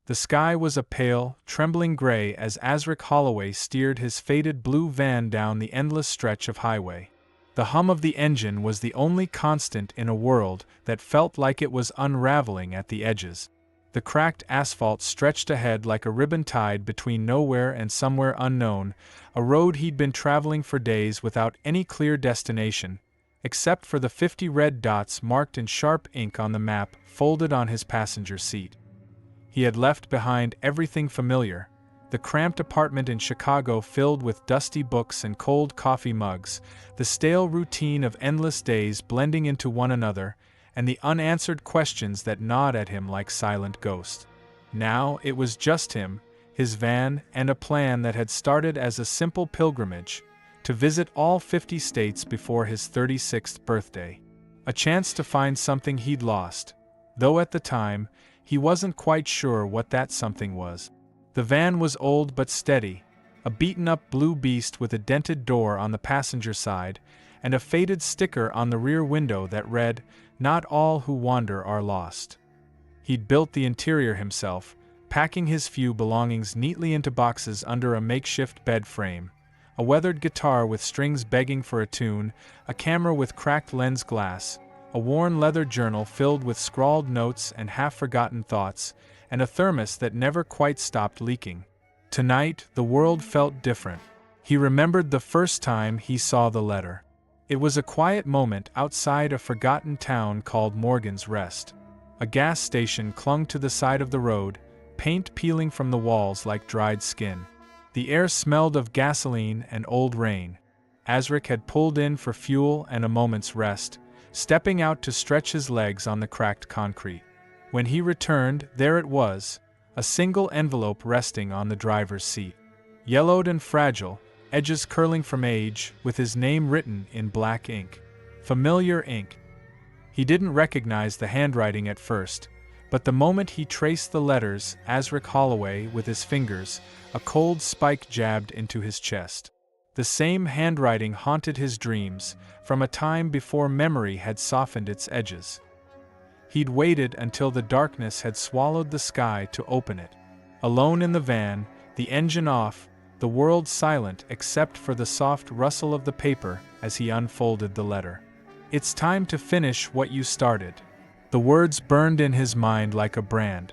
The sky was a pale, trembling gray as Asric Holloway steered his faded blue van down the endless stretch of highway. The hum of the engine was the only constant in a world that felt like it was unraveling at the edges. The cracked asphalt stretched ahead like a ribbon tied between nowhere and somewhere unknown, a road he'd been traveling for days without any clear destination, except for the 50 red dots marked in sharp ink on the map folded on his passenger seat. He had left behind everything familiar, the cramped apartment in Chicago filled with dusty books and cold coffee mugs, the stale routine of endless days blending into one another, and the unanswered questions that gnawed at him like silent ghosts. Now it was just him, his van, and a plan that had started as a simple pilgrimage, to visit all 50 states before his 36th birthday. A chance to find something he'd lost, though at the time, he wasn't quite sure what that something was. The van was old but steady, a beaten-up blue beast with a dented door on the passenger side, and a faded sticker on the rear window that read, "Not all who wander are lost." He'd built the interior himself, packing his few belongings neatly into boxes under a makeshift bed frame, a weathered guitar with strings begging for a tune, a camera with cracked lens glass, a worn leather journal filled with scrawled notes and half-forgotten thoughts, and a thermos that never quite stopped leaking. Tonight, the world felt different. He remembered the first time he saw the letter. It was a quiet moment outside a forgotten town called Morgan's Rest. A gas station clung to the side of the road, paint peeling from the walls like dried skin. The air smelled of gasoline and old rain. Asric had pulled in for fuel and a moment's rest, stepping out to stretch his legs on the cracked concrete. When he returned, there it was, a single envelope resting on the driver's seat. Yellowed and fragile, edges curling from age, with his name written in black ink. Familiar ink. He didn't recognize the handwriting at first, but the moment he traced the letters, Asric Holloway, with his fingers, a cold spike jabbed into his chest. The same handwriting haunted his dreams, from a time before memory had softened its edges. He'd waited until the darkness had swallowed the sky to open it. Alone in the van, the engine off, the world silent except for the soft rustle of the paper as he unfolded the letter. "It's time to finish what you started." The words burned in his mind like a brand.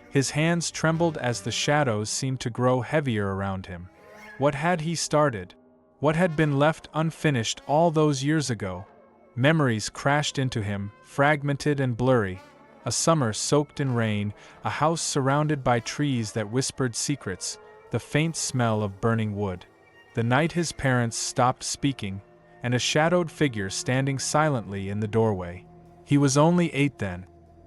His hands trembled as the shadows seemed to grow heavier around him. What had he started? What had been left unfinished all those years ago? Memories crashed into him, fragmented and blurry. A summer soaked in rain, a house surrounded by trees that whispered secrets, the faint smell of burning wood. The night his parents stopped speaking, and a shadowed figure standing silently in the doorway. He was only 8 then.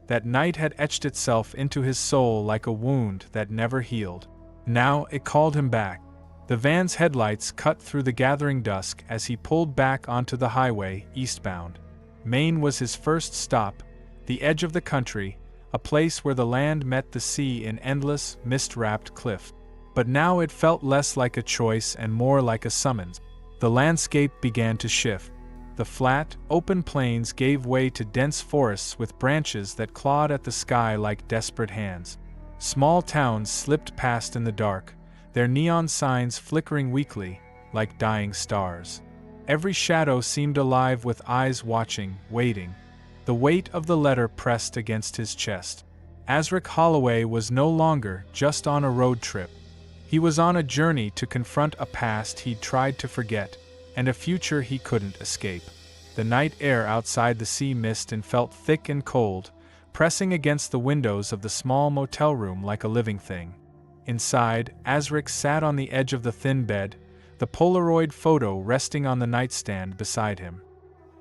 That night had etched itself into his soul like a wound that never healed. Now it called him back. The van's headlights cut through the gathering dusk as he pulled back onto the highway, eastbound. Maine was his first stop, the edge of the country, a place where the land met the sea in endless, mist-wrapped cliff. But now it felt less like a choice and more like a summons. The landscape began to shift. The flat, open plains gave way to dense forests with branches that clawed at the sky like desperate hands. Small towns slipped past in the dark, their neon signs flickering weakly, like dying stars. Every shadow seemed alive with eyes watching, waiting. The weight of the letter pressed against his chest. Asric Holloway was no longer just on a road trip. He was on a journey to confront a past he'd tried to forget, and a future he couldn't escape. The night air outside the sea mist and felt thick and cold, pressing against the windows of the small motel room like a living thing. Inside, Asric sat on the edge of the thin bed, the Polaroid photo resting on the nightstand beside him.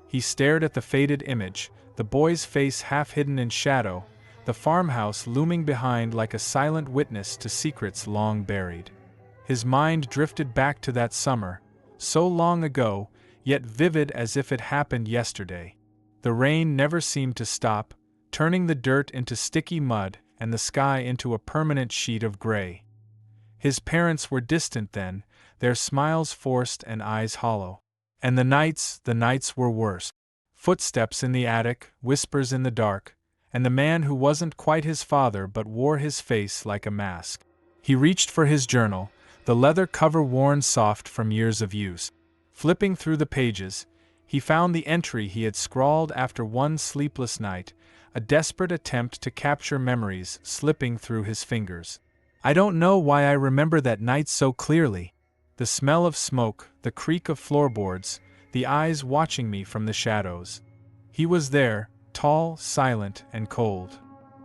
He stared at the faded image, the boy's face half hidden in shadow, the farmhouse looming behind like a silent witness to secrets long buried. His mind drifted back to that summer, so long ago, yet vivid as if it happened yesterday. The rain never seemed to stop, turning the dirt into sticky mud and the sky into a permanent sheet of gray. His parents were distant then, their smiles forced and eyes hollow. And the nights were worse. Footsteps in the attic, whispers in the dark, and the man who wasn't quite his father but wore his face like a mask. He reached for his journal, the leather cover worn soft from years of use. Flipping through the pages, he found the entry he had scrawled after one sleepless night, a desperate attempt to capture memories slipping through his fingers. I don't know why I remember that night so clearly. The smell of smoke, the creak of floorboards, the eyes watching me from the shadows. He was there, tall, silent, and cold.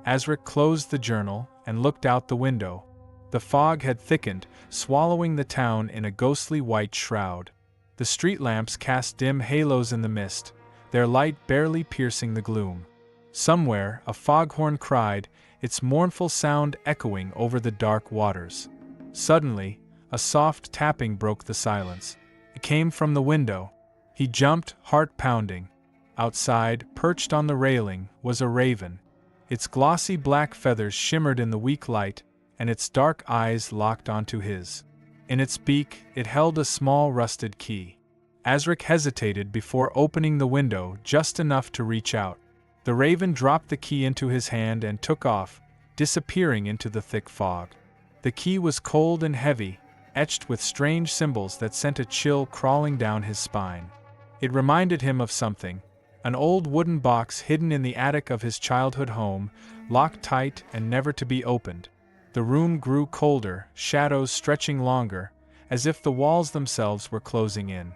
Asric closed the journal and looked out the window. The fog had thickened, swallowing the town in a ghostly white shroud. The street lamps cast dim halos in the mist, their light barely piercing the gloom. Somewhere, a foghorn cried, its mournful sound echoing over the dark waters. Suddenly, a soft tapping broke the silence. It came from the window. He jumped, heart pounding. Outside, perched on the railing, was a raven. Its glossy black feathers shimmered in the weak light, and its dark eyes locked onto his. In its beak, it held a small rusted key. Asric hesitated before opening the window just enough to reach out. The raven dropped the key into his hand and took off, disappearing into the thick fog. The key was cold and heavy, etched with strange symbols that sent a chill crawling down his spine. It reminded him of something, an old wooden box hidden in the attic of his childhood home, locked tight and never to be opened. The room grew colder, shadows stretching longer, as if the walls themselves were closing in.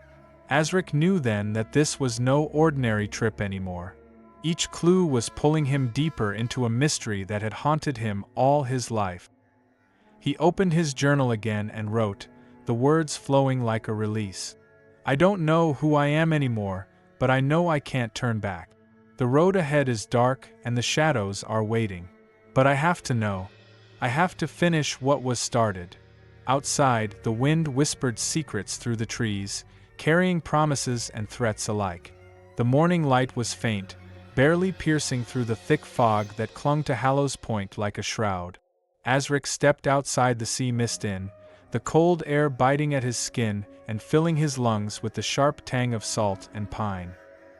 Asric knew then that this was no ordinary trip anymore. Each clue was pulling him deeper into a mystery that had haunted him all his life. He opened his journal again and wrote, the words flowing like a release. I don't know who I am anymore, but I know I can't turn back. The road ahead is dark and the shadows are waiting. But I have to know. I have to finish what was started. Outside, the wind whispered secrets through the trees, carrying promises and threats alike. The morning light was faint, barely piercing through the thick fog that clung to Hallows Point like a shroud. Asric stepped outside the sea mist inn, the cold air biting at his skin and filling his lungs with the sharp tang of salt and pine.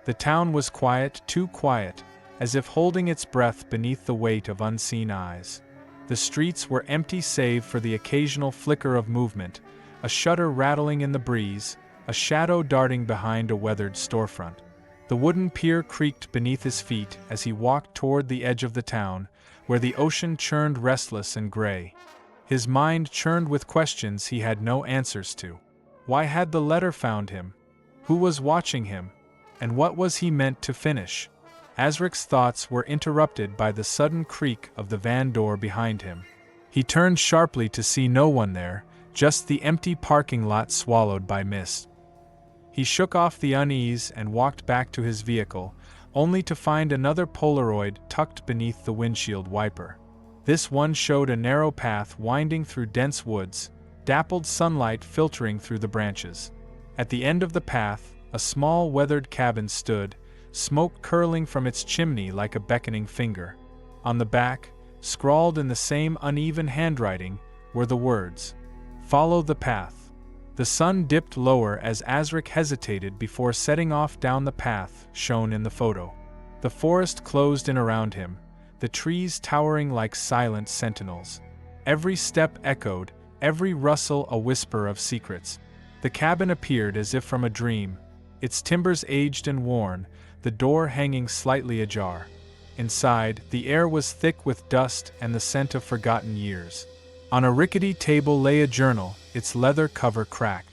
The town was quiet, too quiet, as if holding its breath beneath the weight of unseen eyes. The streets were empty save for the occasional flicker of movement, a shutter rattling in the breeze, a shadow darting behind a weathered storefront. The wooden pier creaked beneath his feet as he walked toward the edge of the town, where the ocean churned restless and gray. His mind churned with questions he had no answers to. Why had the letter found him? Who was watching him? And what was he meant to finish? Asric's thoughts were interrupted by the sudden creak of the van door behind him. He turned sharply to see no one there, just the empty parking lot swallowed by mist. He shook off the unease and walked back to his vehicle, only to find another Polaroid tucked beneath the windshield wiper. This one showed a narrow path winding through dense woods, dappled sunlight filtering through the branches. At the end of the path, a small weathered cabin stood, smoke curling from its chimney like a beckoning finger. On the back, scrawled in the same uneven handwriting, were the words, "Follow the path." The sun dipped lower as Asric hesitated before setting off down the path shown in the photo. The forest closed in around him, the trees towering like silent sentinels. Every step echoed, every rustle a whisper of secrets. The cabin appeared as if from a dream, its timbers aged and worn, the door hanging slightly ajar. Inside, the air was thick with dust and the scent of forgotten years. On a rickety table lay a journal, its leather cover cracked.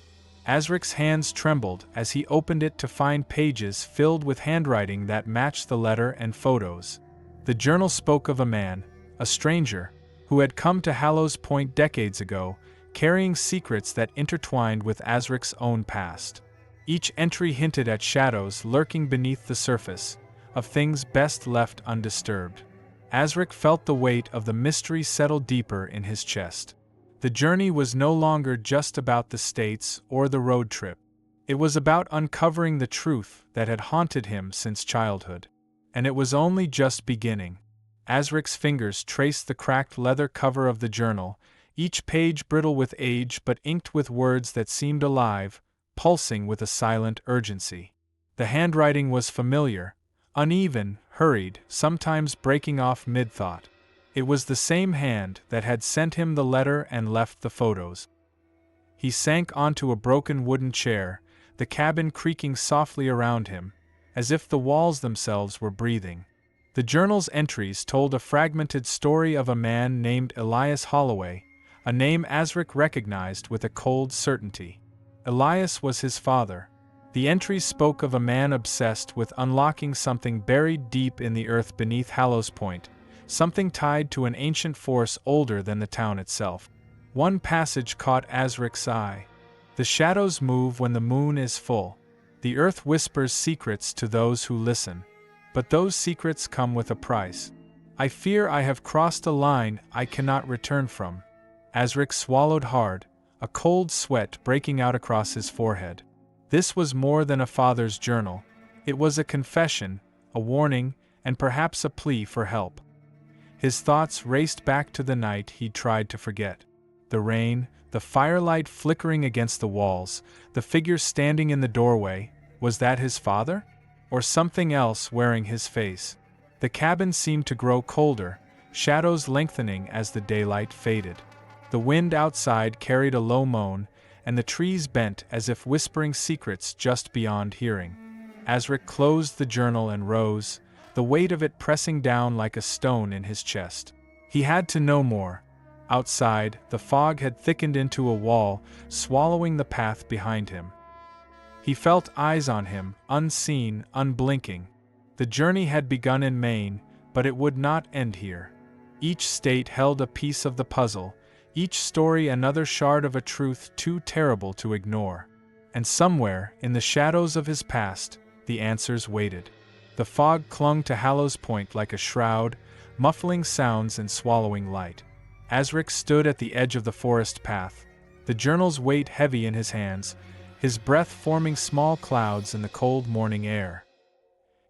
Asric's hands trembled as he opened it to find pages filled with handwriting that matched the letter and photos. The journal spoke of a man, a stranger, who had come to Hallows Point decades ago, carrying secrets that intertwined with Asric's own past. Each entry hinted at shadows lurking beneath the surface, of things best left undisturbed. Asric felt the weight of the mystery settle deeper in his chest. The journey was no longer just about the States or the road trip. It was about uncovering the truth that had haunted him since childhood. And it was only just beginning. Asric's fingers traced the cracked leather cover of the journal, each page brittle with age but inked with words that seemed alive, pulsing with a silent urgency. The handwriting was familiar, uneven, hurried, sometimes breaking off mid-thought. It was the same hand that had sent him the letter and left the photos. He sank onto a broken wooden chair, the cabin creaking softly around him, as if the walls themselves were breathing. The journal's entries told a fragmented story of a man named Elias Holloway, a name Asric recognized with a cold certainty. Elias was his father. The entries spoke of a man obsessed with unlocking something buried deep in the earth beneath Hallows Point, something tied to an ancient force older than the town itself. One passage caught Asric's eye. The shadows move when the moon is full. The earth whispers secrets to those who listen. But those secrets come with a price. I fear I have crossed a line I cannot return from. Asric swallowed hard, a cold sweat breaking out across his forehead. This was more than a father's journal. It was a confession, a warning, and perhaps a plea for help. His thoughts raced back to the night he'd tried to forget. The rain, the firelight flickering against the walls, the figure standing in the doorway. Was that his father? Or something else wearing his face? The cabin seemed to grow colder, shadows lengthening as the daylight faded. The wind outside carried a low moan, and the trees bent as if whispering secrets just beyond hearing. Asric closed the journal and rose, the weight of it pressing down like a stone in his chest. He had to know more. Outside, the fog had thickened into a wall, swallowing the path behind him. He felt eyes on him, unseen, unblinking. The journey had begun in Maine, but it would not end here. Each state held a piece of the puzzle, each story another shard of a truth too terrible to ignore. And somewhere, in the shadows of his past, the answers waited. The fog clung to Hallows Point like a shroud, muffling sounds and swallowing light. Asric stood at the edge of the forest path, the journal's weight heavy in his hands, his breath forming small clouds in the cold morning air.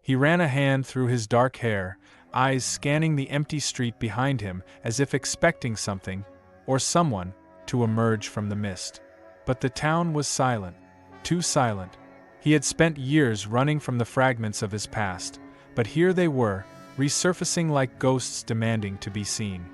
He ran a hand through his dark hair, eyes scanning the empty street behind him as if expecting something, or someone, to emerge from the mist. But the town was silent, too silent. He had spent years running from the fragments of his past, but here they were, resurfacing like ghosts demanding to be seen.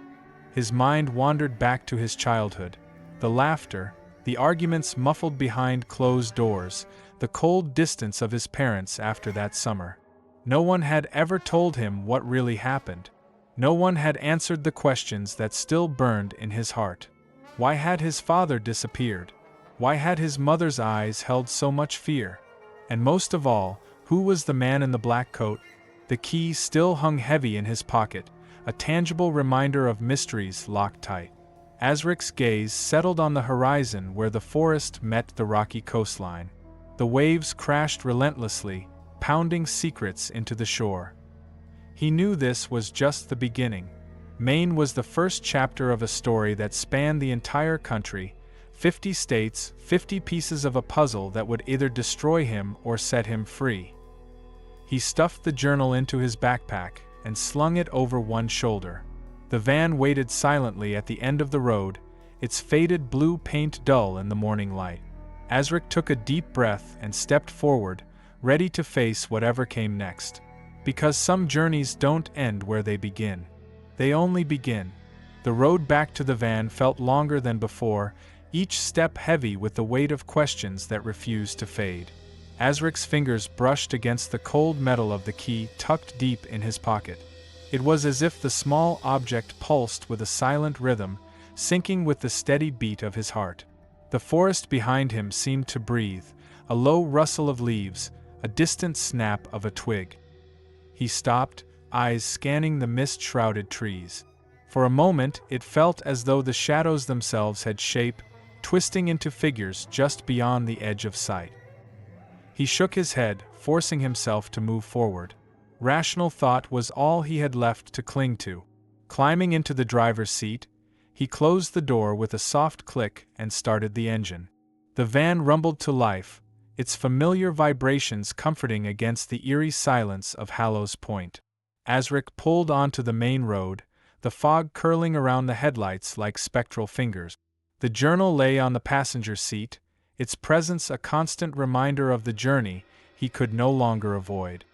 His mind wandered back to his childhood. The laughter, the arguments muffled behind closed doors, the cold distance of his parents after that summer. No one had ever told him what really happened. No one had answered the questions that still burned in his heart. Why had his father disappeared? Why had his mother's eyes held so much fear? And most of all, who was the man in the black coat? The key still hung heavy in his pocket, a tangible reminder of mysteries locked tight. Asric's gaze settled on the horizon where the forest met the rocky coastline. The waves crashed relentlessly, pounding secrets into the shore. He knew this was just the beginning. Maine was the first chapter of a story that spanned the entire country, 50 states, 50 pieces of a puzzle that would either destroy him or set him free. He stuffed the journal into his backpack and slung it over one shoulder. The van waited silently at the end of the road, its faded blue paint dull in the morning light. Asric took a deep breath and stepped forward, ready to face whatever came next. Because some journeys don't end where they begin. They only begin. The road back to the van felt longer than before, each step heavy with the weight of questions that refused to fade. Asric's fingers brushed against the cold metal of the key tucked deep in his pocket. It was as if the small object pulsed with a silent rhythm, syncing with the steady beat of his heart. The forest behind him seemed to breathe, a low rustle of leaves, a distant snap of a twig. He stopped, eyes scanning the mist-shrouded trees. For a moment it felt as though the shadows themselves had shape, twisting into figures just beyond the edge of sight. He shook his head, forcing himself to move forward. Rational thought was all he had left to cling to. Climbing into the driver's seat, he closed the door with a soft click and started the engine. The van rumbled to life, its familiar vibrations comforting against the eerie silence of Hallows Point. Asric pulled onto the main road, the fog curling around the headlights like spectral fingers. The journal lay on the passenger seat, its presence a constant reminder of the journey he could no longer avoid.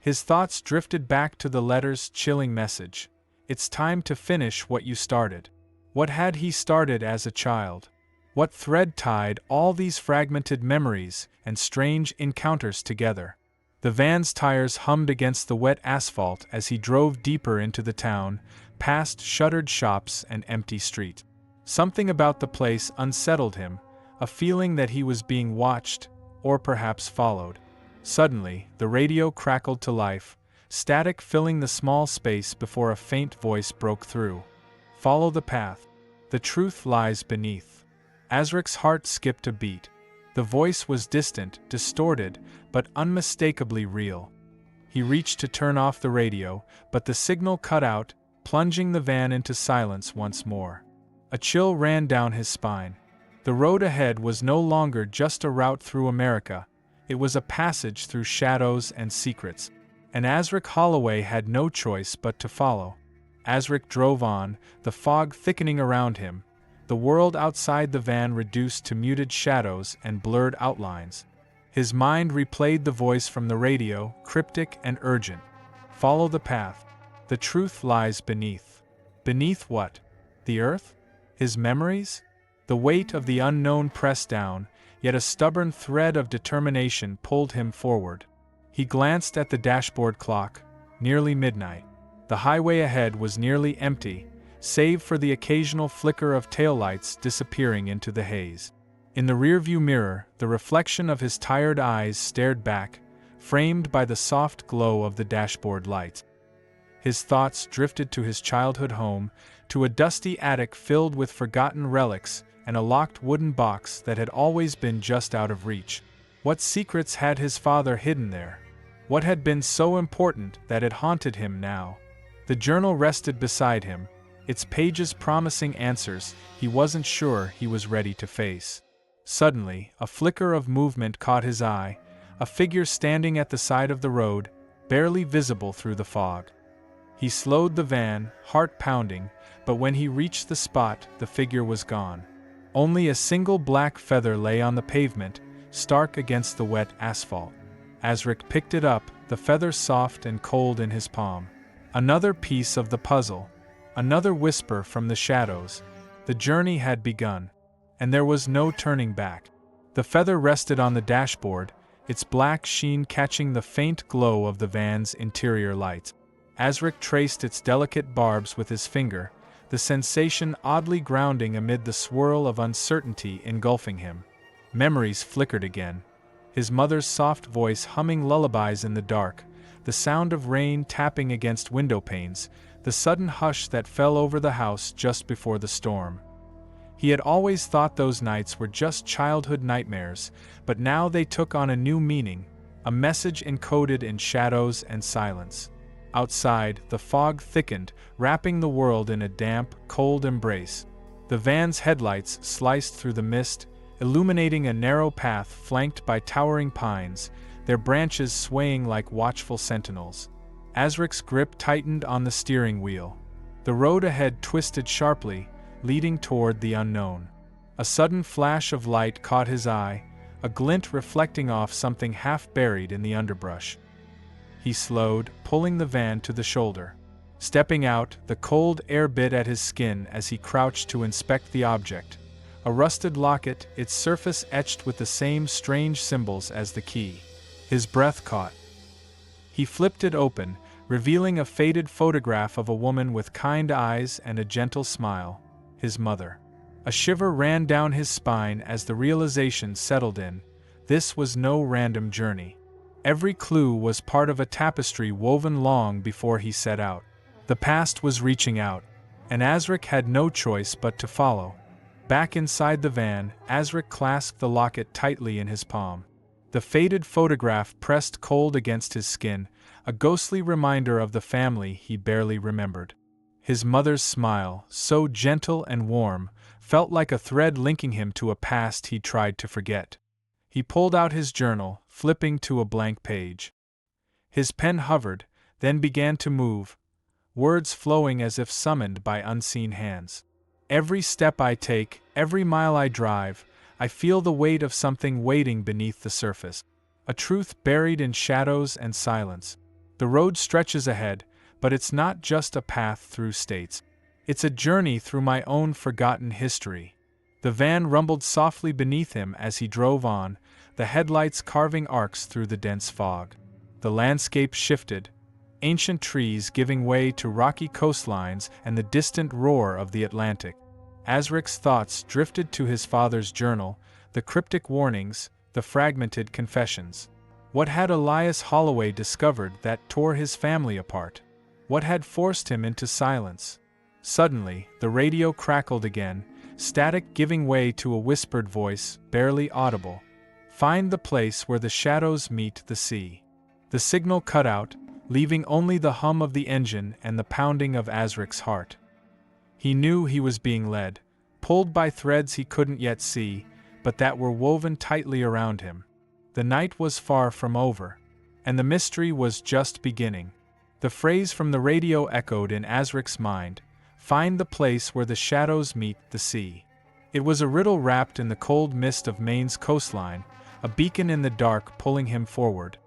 His thoughts drifted back to the letter's chilling message. It's time to finish what you started. What had he started as a child? What thread tied all these fragmented memories and strange encounters together? The van's tires hummed against the wet asphalt as he drove deeper into the town, past shuttered shops and empty streets. Something about the place unsettled him, a feeling that he was being watched, or perhaps followed. Suddenly, the radio crackled to life, static filling the small space before a faint voice broke through. Follow the path. The truth lies beneath. Asric's heart skipped a beat. The voice was distant, distorted, but unmistakably real. He reached to turn off the radio, but the signal cut out, plunging the van into silence once more. A chill ran down his spine. The road ahead was no longer just a route through America. It was a passage through shadows and secrets, and Asric Holloway had no choice but to follow. Asric drove on, the fog thickening around him, the world outside the van reduced to muted shadows and blurred outlines. His mind replayed the voice from the radio, cryptic and urgent. Follow the path. The truth lies beneath. Beneath what? The earth? His memories? The weight of the unknown pressed down, yet a stubborn thread of determination pulled him forward. He glanced at the dashboard clock, nearly midnight. The highway ahead was nearly empty, save for the occasional flicker of taillights disappearing into the haze. In the rearview mirror, the reflection of his tired eyes stared back, framed by the soft glow of the dashboard lights. His thoughts drifted to his childhood home, to a dusty attic filled with forgotten relics and a locked wooden box that had always been just out of reach. What secrets had his father hidden there? What had been so important that it haunted him now? The journal rested beside him, its pages promising answers he wasn't sure he was ready to face. Suddenly, a flicker of movement caught his eye, a figure standing at the side of the road, barely visible through the fog. He slowed the van, heart pounding, but when he reached the spot, the figure was gone. Only a single black feather lay on the pavement, stark against the wet asphalt. Asric picked it up, the feather soft and cold in his palm. Another piece of the puzzle. Another whisper from the shadows. The journey had begun, and there was no turning back. The feather rested on the dashboard, its black sheen catching the faint glow of the van's interior lights. Asric traced its delicate barbs with his finger, the sensation oddly grounding amid the swirl of uncertainty engulfing him. Memories flickered again. His mother's soft voice humming lullabies in the dark, the sound of rain tapping against window panes, the sudden hush that fell over the house just before the storm. He had always thought those nights were just childhood nightmares, but now they took on a new meaning, a message encoded in shadows and silence. Outside, the fog thickened, wrapping the world in a damp, cold embrace. The van's headlights sliced through the mist, illuminating a narrow path flanked by towering pines, their branches swaying like watchful sentinels. Asric's grip tightened on the steering wheel. The road ahead twisted sharply, leading toward the unknown. A sudden flash of light caught his eye, a glint reflecting off something half buried in the underbrush. He slowed, pulling the van to the shoulder. Stepping out, the cold air bit at his skin as he crouched to inspect the object. A rusted locket, its surface etched with the same strange symbols as the key. His breath caught. He flipped it open, revealing a faded photograph of a woman with kind eyes and a gentle smile. His mother. A shiver ran down his spine as the realization settled in. This was no random journey. Every clue was part of a tapestry woven long before he set out. The past was reaching out, and Asric had no choice but to follow. Back inside the van, Asric clasped the locket tightly in his palm. The faded photograph pressed cold against his skin, a ghostly reminder of the family he barely remembered. His mother's smile, so gentle and warm, felt like a thread linking him to a past he tried to forget. He pulled out his journal, flipping to a blank page. His pen hovered, then began to move, words flowing as if summoned by unseen hands. Every step I take, every mile I drive, I feel the weight of something waiting beneath the surface. A truth buried in shadows and silence. The road stretches ahead, but it's not just a path through states. It's a journey through my own forgotten history. The van rumbled softly beneath him as he drove on, the headlights carving arcs through the dense fog. The landscape shifted, ancient trees giving way to rocky coastlines and the distant roar of the Atlantic. Asric's thoughts drifted to his father's journal, the cryptic warnings, the fragmented confessions. What had Elias Holloway discovered that tore his family apart? What had forced him into silence? Suddenly, the radio crackled again, static giving way to a whispered voice, barely audible. "Find the place where the shadows meet the sea." The signal cut out, leaving only the hum of the engine and the pounding of Asric's heart. He knew he was being led, pulled by threads he couldn't yet see, but that were woven tightly around him. The night was far from over, and the mystery was just beginning. The phrase from the radio echoed in Asric's mind, "Find the place where the shadows meet the sea." It was a riddle wrapped in the cold mist of Maine's coastline, a beacon in the dark pulling him forward.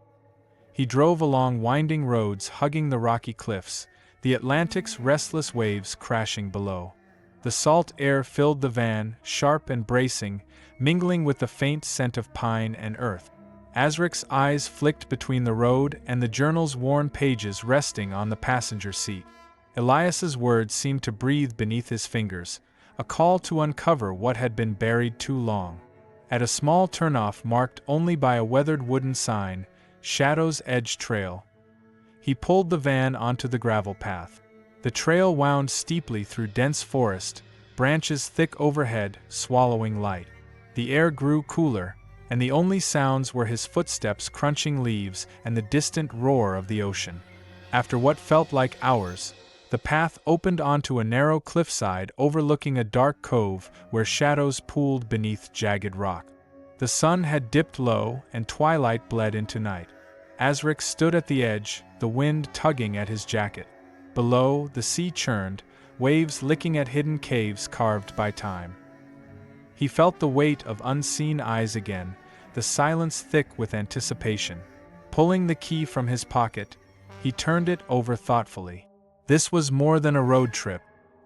He drove along winding roads hugging the rocky cliffs, the Atlantic's restless waves crashing below. The salt air filled the van, sharp and bracing, mingling with the faint scent of pine and earth. Asric's eyes flicked between the road and the journal's worn pages resting on the passenger seat. Elias's words seemed to breathe beneath his fingers, a call to uncover what had been buried too long. At a small turnoff marked only by a weathered wooden sign, "Shadows Edge Trail," he pulled the van onto the gravel path. The trail wound steeply through dense forest, branches thick overhead, swallowing light. The air grew cooler, and the only sounds were his footsteps crunching leaves and the distant roar of the ocean. After what felt like hours, the path opened onto a narrow cliffside overlooking a dark cove where shadows pooled beneath jagged rock. The sun had dipped low and twilight bled into night. Asric stood at the edge, the wind tugging at his jacket. Below, the sea churned, waves licking at hidden caves carved by time. He felt the weight of unseen eyes again, the silence thick with anticipation. Pulling the key from his pocket, he turned it over thoughtfully. This was more than a road trip,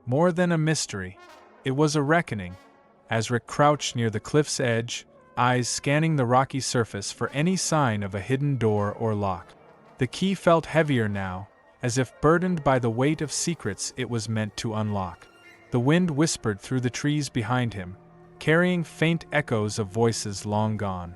more than a mystery. It was a reckoning. Asric crouched near the cliff's edge, eyes scanning the rocky surface for any sign of a hidden door or lock. The key felt heavier now, as if burdened by the weight of secrets it was meant to unlock. The wind whispered through the trees behind him, carrying faint echoes of voices long gone.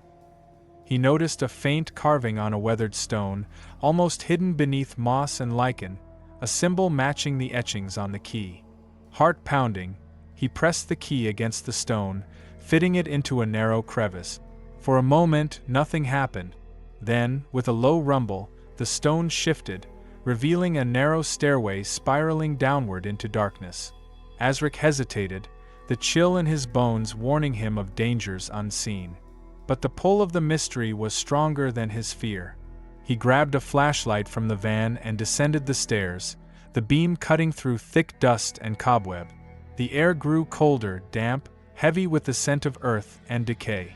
He noticed a faint carving on a weathered stone, almost hidden beneath moss and lichen, a symbol matching the etchings on the key. Heart pounding, he pressed the key against the stone, fitting it into a narrow crevice. For a moment, nothing happened. Then, with a low rumble, the stone shifted, revealing a narrow stairway spiraling downward into darkness. Asric hesitated, the chill in his bones warning him of dangers unseen. But the pull of the mystery was stronger than his fear. He grabbed a flashlight from the van and descended the stairs, the beam cutting through thick dust and cobweb. The air grew colder, damp, heavy with the scent of earth and decay.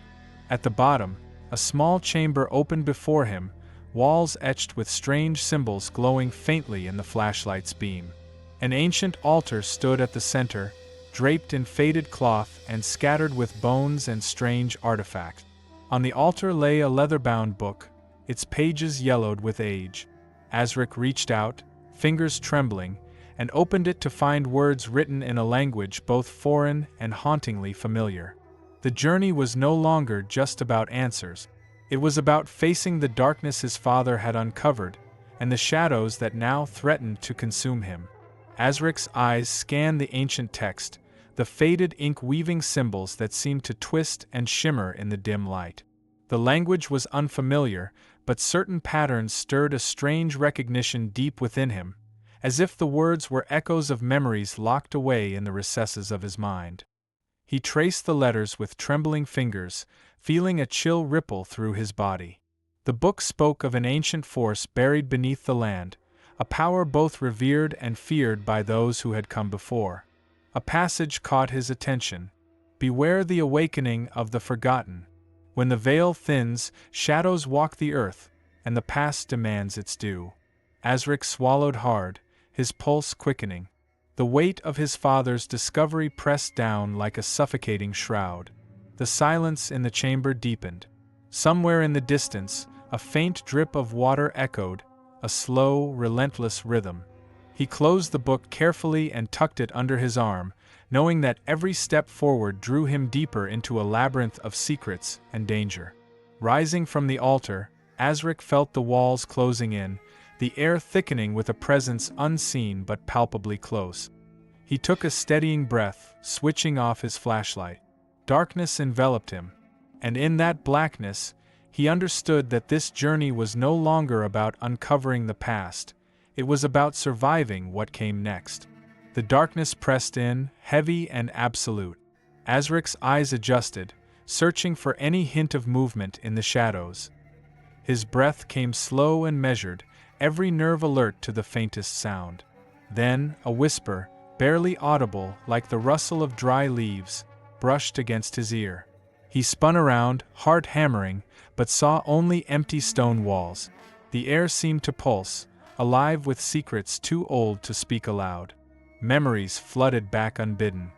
At the bottom, a small chamber opened before him, walls etched with strange symbols glowing faintly in the flashlight's beam. An ancient altar stood at the center, draped in faded cloth and scattered with bones and strange artifacts. On the altar lay a leather-bound book, its pages yellowed with age. Asric reached out, fingers trembling, and opened it to find words written in a language both foreign and hauntingly familiar. The journey was no longer just about answers. It was about facing the darkness his father had uncovered, and the shadows that now threatened to consume him. Asric's eyes scanned the ancient text, the faded ink weaving symbols that seemed to twist and shimmer in the dim light. The language was unfamiliar, but certain patterns stirred a strange recognition deep within him, as if the words were echoes of memories locked away in the recesses of his mind. He traced the letters with trembling fingers, feeling a chill ripple through his body. The book spoke of an ancient force buried beneath the land, a power both revered and feared by those who had come before. A passage caught his attention. "Beware the awakening of the forgotten. When the veil thins, shadows walk the earth, and the past demands its due." Asric swallowed hard, his pulse quickening. The weight of his father's discovery pressed down like a suffocating shroud. The silence in the chamber deepened. Somewhere in the distance, a faint drip of water echoed, a slow, relentless rhythm. He closed the book carefully and tucked it under his arm, knowing that every step forward drew him deeper into a labyrinth of secrets and danger. Rising from the altar, Asric felt the walls closing in, the air thickening with a presence unseen but palpably close. He took a steadying breath, switching off his flashlight. Darkness enveloped him, and in that blackness, he understood that this journey was no longer about uncovering the past. It was about surviving what came next. The darkness pressed in, heavy and absolute. Asric's eyes adjusted, searching for any hint of movement in the shadows. His breath came slow and measured, every nerve alert to the faintest sound. Then, a whisper, barely audible like the rustle of dry leaves, brushed against his ear. He spun around, heart hammering, but saw only empty stone walls. The air seemed to pulse, alive with secrets too old to speak aloud. Memories flooded back unbidden.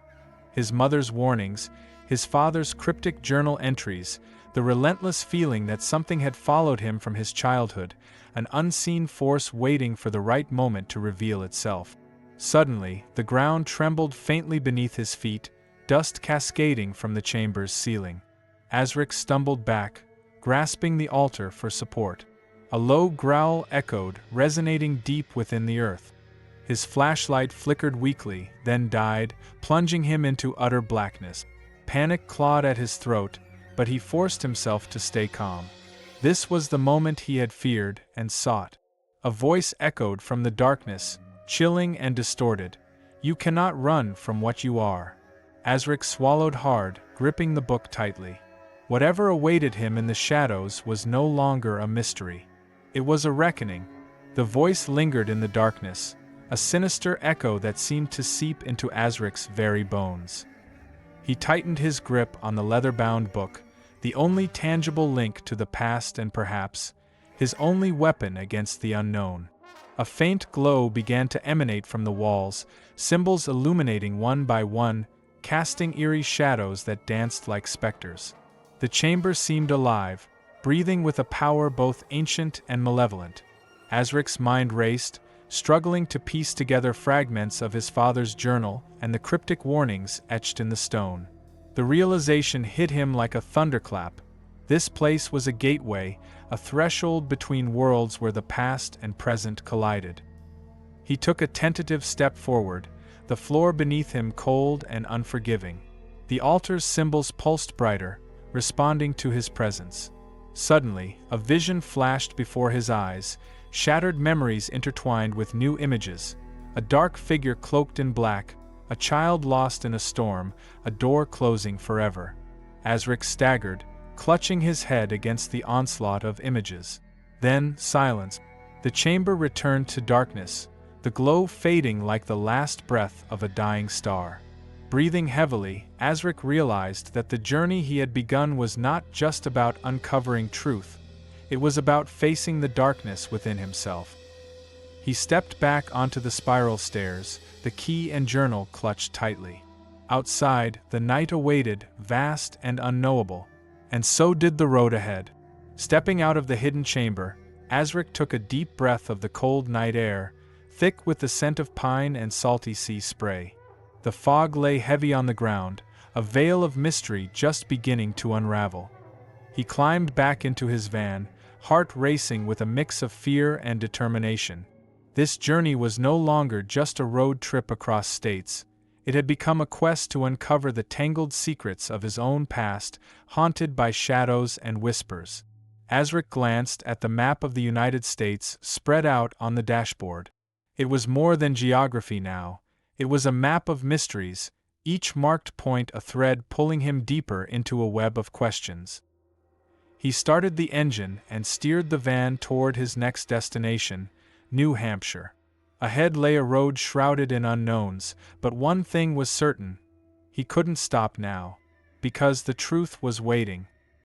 His mother's warnings, his father's cryptic journal entries, the relentless feeling that something had followed him from his childhood, an unseen force waiting for the right moment to reveal itself. Suddenly, the ground trembled faintly beneath his feet, dust cascading from the chamber's ceiling. Asric stumbled back, grasping the altar for support. A low growl echoed, resonating deep within the earth. His flashlight flickered weakly, then died, plunging him into utter blackness. Panic clawed at his throat, but he forced himself to stay calm. This was the moment he had feared and sought. A voice echoed from the darkness, chilling and distorted. "You cannot run from what you are." Asric swallowed hard, gripping the book tightly. Whatever awaited him in the shadows was no longer a mystery. It was a reckoning. The voice lingered in the darkness, a sinister echo that seemed to seep into Asric's very bones. He tightened his grip on the leather-bound book, the only tangible link to the past and perhaps his only weapon against the unknown. A faint glow began to emanate from the walls, symbols illuminating one by one, casting eerie shadows that danced like specters. The chamber seemed alive, breathing with a power both ancient and malevolent. Asric's mind raced, struggling to piece together fragments of his father's journal and the cryptic warnings etched in the stone. The realization hit him like a thunderclap. This place was a gateway, a threshold between worlds where the past and present collided. He took a tentative step forward, the floor beneath him cold and unforgiving. The altar's symbols pulsed brighter, responding to his presence. Suddenly, a vision flashed before his eyes, shattered memories intertwined with new images. A dark figure cloaked in black, a child lost in a storm, a door closing forever. Asric staggered, clutching his head against the onslaught of images. Then, silence. The chamber returned to darkness, the glow fading like the last breath of a dying star. Breathing heavily, Asric realized that the journey he had begun was not just about uncovering truth. It was about facing the darkness within himself. He stepped back onto the spiral stairs, the key and journal clutched tightly. Outside, the night awaited, vast and unknowable. And so did the road ahead. Stepping out of the hidden chamber, Asric took a deep breath of the cold night air, thick with the scent of pine and salty sea spray. The fog lay heavy on the ground, a veil of mystery just beginning to unravel. He climbed back into his van, heart racing with a mix of fear and determination. This journey was no longer just a road trip across states. It had become a quest to uncover the tangled secrets of his own past, haunted by shadows and whispers. Asric glanced at the map of the United States spread out on the dashboard. It was more than geography now. It was a map of mysteries, each marked point a thread pulling him deeper into a web of questions. He started the engine and steered the van toward his next destination, New Hampshire. Ahead lay a road shrouded in unknowns, but one thing was certain. He couldn't stop now. Because the truth was waiting.